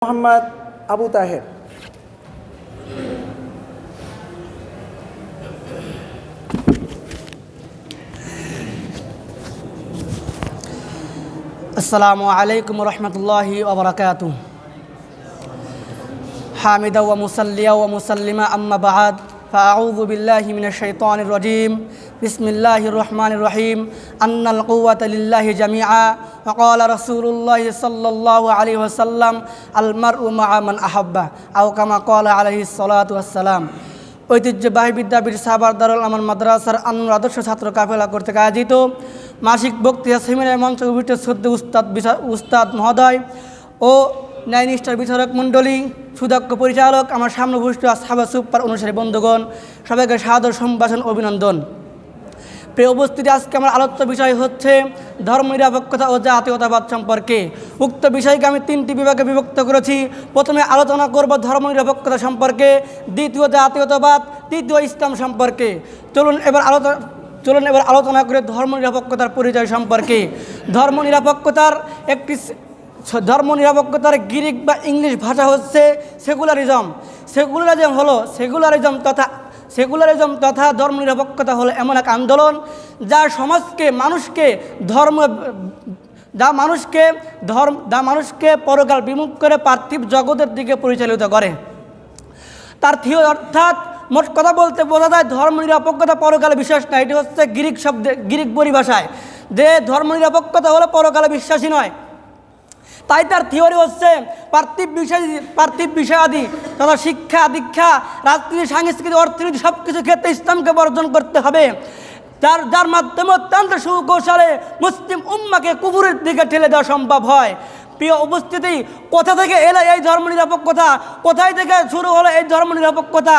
মোহাম্মদ আবু তাহের। আসসালামু আলাইকুম রহমতুল্লাহি ওয়া বারাকাতুহু। হামিদা ওয়া মুসাল্লিয়া ওয়া মুসাল্লিমা আম্মা বা'দ, ফাআউযু বিল্লাহি মিনাশ শাইতানির রাজীম। বিসমিল্লাহির রহমানির রহিম। আন্নাল কুওয়াতা লিল্লাহি জামিআ ওয়া ক্বালা রাসূলুল্লাহি সাল্লাল্লাহু আলাইহি ওয়াসাল্লাম আল মারউ মা'a মান আহাব্বা আও কামা ক্বালা আলাইহিস সালাতু ওয়াসসালাম। ঐতিহ্যবাহী বিদ্যাপীঠ সাভার দারুল আমান মাদ্রাসার আনন্দ আদর্শ ছাত্র কাফেলা কর্তৃক আয়োজিত মাসিক বক্তৃতা সেমিনার মঞ্চে উপস্থিত শ্রদ্ধেয় উস্তাদ মহোদয় ও ন্যায়নিষ্ঠার বিচারক মণ্ডলী, সুদক্ষ পরিচালক, আমার সামনে উপস্থিত আসহাবে সুপার অনুসারী বন্ধুগণ, সবাইকে সাদর সম্ভাষণ অভিনন্দন। প্রিয় উপস্থিতি, আজকে আমার আলোচ্য বিষয় হচ্ছে ধর্মনিরপেক্ষতা ও জাতীয়তাবাদ সম্পর্কে। উক্ত বিষয়কে আমি তিনটি বিভাগে বিভক্ত করেছি। প্রথমে আলোচনা করব ধর্মনিরপেক্ষতা সম্পর্কে, দ্বিতীয় জাতীয়তাবাদ, তৃতীয় ইসলাম সম্পর্কে। চলুন এবার আলোচনা করে ধর্মনিরপেক্ষতার পরিচয় সম্পর্কে। ধর্মনিরপেক্ষতার গ্রিক বা ইংলিশ ভাষা হচ্ছে সেকুলারিজম। সেকুলারিজম তথা ধর্মনিরপেক্ষতা হলো এমন এক আন্দোলন যা মানুষকে পরকাল বিমুখ করে পার্থিব জগতের দিকে পরিচালিত করে। তার থিওরি অর্থাৎ মোট কথা বলতে বোঝা যায় ধর্মনিরপেক্ষতা পরকালে বিশ্বাস নয়। এটি হচ্ছে গ্রিক পরিভাষায় যে ধর্মনিরপেক্ষতা হলো পরকালে বিশ্বাসী নয়। তাই তার থিওরি হচ্ছে পার্থিব বিষয়াদি তথা শিক্ষা দীক্ষা, রাজনীতি, সাংস্কৃতিক, অর্থনীতি সব কিছু ক্ষেত্রে ইসলামকে বর্জন করতে হবে, যার মাধ্যমে অত্যন্ত সুকৌশলে মুসলিম উম্মাকে কুফরের দিকে ঠেলে দেওয়া সম্ভব হয়। প্রিয় উপস্থিতি, কোথা থেকে এলো এই ধর্মনিরপেক্ষতা? কোথায় থেকে শুরু হলো এই ধর্মনিরপেক্ষতা?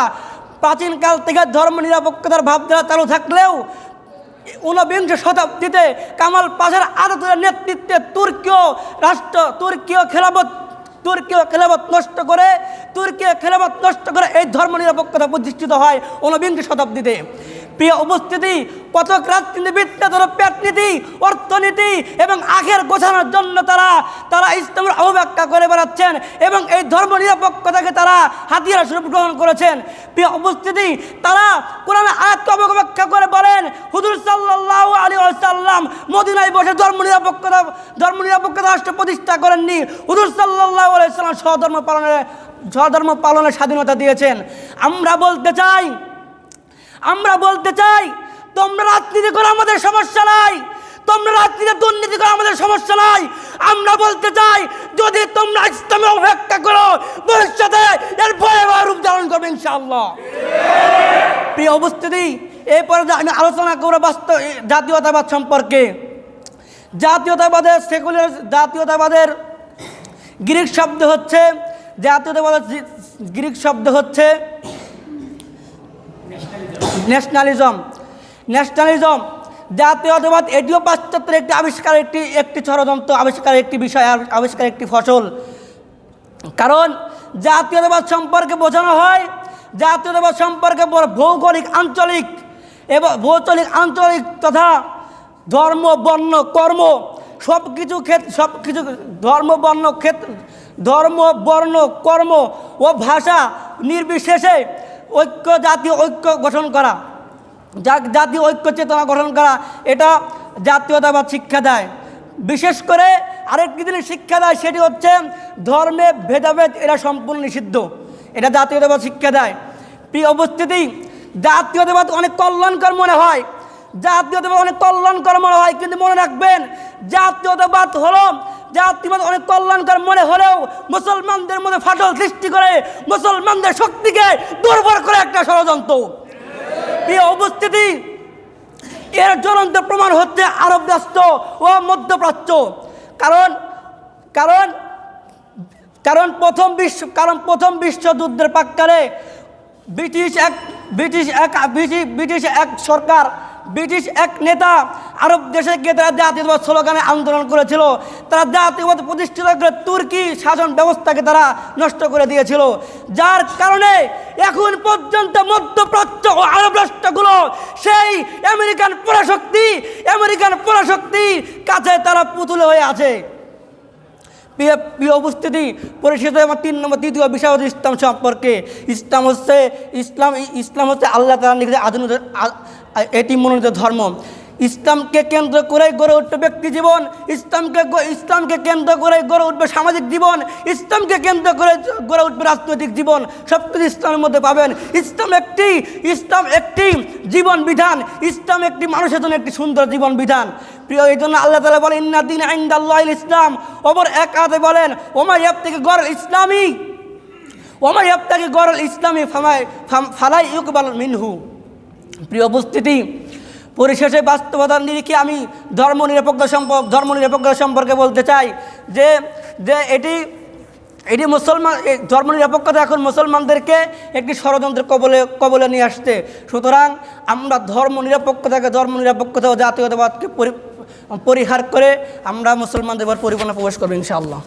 প্রাচীনকাল থেকে ধর্মনিরপেক্ষতার ভাবধারা চালু থাকলেও ঊনবিংশ শতাব্দীতে কামাল পাশার আতাতুর্কের নেতৃত্বে তুর্কীয় খেলাফত নষ্ট করে এই ধর্মনিরপেক্ষতা প্রতিষ্ঠিত হয় ঊনবিংশ শতাব্দীতে। প্রিয় উপস্থিতি, কতক রাজনীতিবিদরা তারা পেটনীতি, অর্থনীতি এবং আখের গোছানোর জন্য তারা ইসলামের অবব্যাখ্যা করে বেড়াচ্ছেন এবং এই ধর্মনিরপেক্ষতাকে তারা হাতিয়ার স্বরূপ গ্রহণ করেছেন। প্রিয় উপস্থিতি, তারা কোরআনের আয়াতকে অবব্যাখ্যা করে বলেন হুজুর সাল্লাল্লাহু আলাইহি ওয়াসাল্লাম মদিনায় বসে ধর্মনিরপেক্ষতা রাষ্ট্র প্রতিষ্ঠা করেননি। হুজুর সাল্লাল্লাহু আলাইহি ওয়াসাল্লাম স্বধর্ম পালনের স্বাধীনতা দিয়েছেন। আমরা বলতে চাই তোমরা রাজনীতি করো, আমাদের সমস্যা নাই। তোমরা রাজনীতি দুর্নীতি করো, আমাদের সমস্যা নাই। আমরা বলতে চাই যদি তোমরা ইসলামে অপেক্ষা করো, ভবিষ্যতে এর ভয়াবহ রূপ ধারণ করবে ইনশাআল্লাহ। প্রিয় উপস্থিতি, এরপরে আমি আলোচনা করব বাস্তব জাতীয়তাবাদ সম্পর্কে। জাতীয়তাবাদের গ্রিক শব্দ হচ্ছে ন্যাশনালিজম। জাতীয়তাবাদ এটিও পাশ্চাত্যের একটি আবিষ্কার, একটি ষড়যন্ত্র আবিষ্কার, একটি বিষয় আবিষ্কার, একটি ফসল। কারণ জাতীয়তাবাদ সম্পর্কে বোঝানো হয় জাতীয়তাবাদ সম্পর্কে ভৌগোলিক আঞ্চলিক তথা ধর্ম বর্ণ কর্ম সবকিছু ধর্ম বর্ণ কর্ম ও ভাষা নির্বিশেষে জাতীয় ঐক্য গঠন করা, জাতীয় ঐক্য চেতনা গঠন করা, এটা জাতীয়তাবাদ শিক্ষা দেয়। বিশেষ করে আরেকটি জিনিস শিক্ষা দেয়, সেটি হচ্ছে ধর্মে ভেদাভেদ এটা সম্পূর্ণ নিষিদ্ধ, এটা জাতীয়তাবাদ শিক্ষা দেয়। প্রিয় উপস্থিতি, জাতীয়তাবাদ অনেক কল্যাণকর মনে হয়, কিন্তু মনে রাখবেন জাতীয়তাবাদ অনেক কল্যাণকর মনে হলেও মুসলমানদের মধ্যে ফাটল সৃষ্টি করে, মুসলমানদের শক্তিকে দুর্বল করে একটা ষড়যন্ত্র। প্রিয় উপস্থিতি, এর জ্বলন্ত প্রমাণ হচ্ছে আরব রাষ্ট্র ও মধ্যপ্রাচ্য। কারণ প্রথম বিশ্বযুদ্ধের প্রাক্কালে ব্রিটিশ এক নেতা আরব দেশে গিয়ে তারা জাতীয়তাবাদ স্লোগানে আন্দোলন করেছিল। তারা জাতীয়বাদ প্রতিষ্ঠিত করে তুর্কি শাসন ব্যবস্থাকে তারা নষ্ট করে দিয়েছিল, যার কারণে এখন পর্যন্ত মধ্যপ্রাচ্য ও আরব রাষ্ট্রগুলো সেই আমেরিকান পরাশক্তির কাছে তারা পুতুল হয়ে আছে। প্রিয় উপস্থিতি, পরিশেষে আমার তৃতীয় বিষয় হচ্ছে ইসলাম সম্পর্কে। ইসলাম হচ্ছে আল্লাহ তাআলার নিকটে আধুনিক এটি মনোনীত ধর্ম। ইসলামকে কেন্দ্র করে গড়ে উঠবে ব্যক্তি জীবন, ইসলামকে কেন্দ্র করে গড়ে উঠবে সামাজিক জীবন, ইসলামকে কেন্দ্র করে গড়ে উঠবে রাজনৈতিক জীবন। সব কিছু ইসলামের মধ্যে পাবেন। ইসলাম একটি জীবন বিধান, ইসলাম একটি মানুষের জন্য একটি সুন্দর জীবন বিধান। প্রিয়, এই জন্য আল্লাহ তাআলা বলেন ইন্না দীনা ইনদাল্লাহিল ইসলাম। অপর এক আয়াতে বলেন ওমা ইয়াবতাগি গয়রাল ইসলামি ফালাই ইউকবাল মিনহু। প্রিয় উপস্থিতি, পরিশেষে বাস্তবতার নিরিখে আমি ধর্মনিরপেক্ষ সম্পর্কে বলতে চাই যে এটি ধর্মনিরপেক্ষতা এখন মুসলমানদেরকে একটি ষড়যন্ত্রের কবলে নিয়ে আসছে। সুতরাং আমরা ধর্মনিরপেক্ষতা ও জাতীয়তাবাদকে পরিহার করে আমরা মুসলমানদের পরিপূর্ণ প্রবেশ করবো ইনশাআল্লাহ।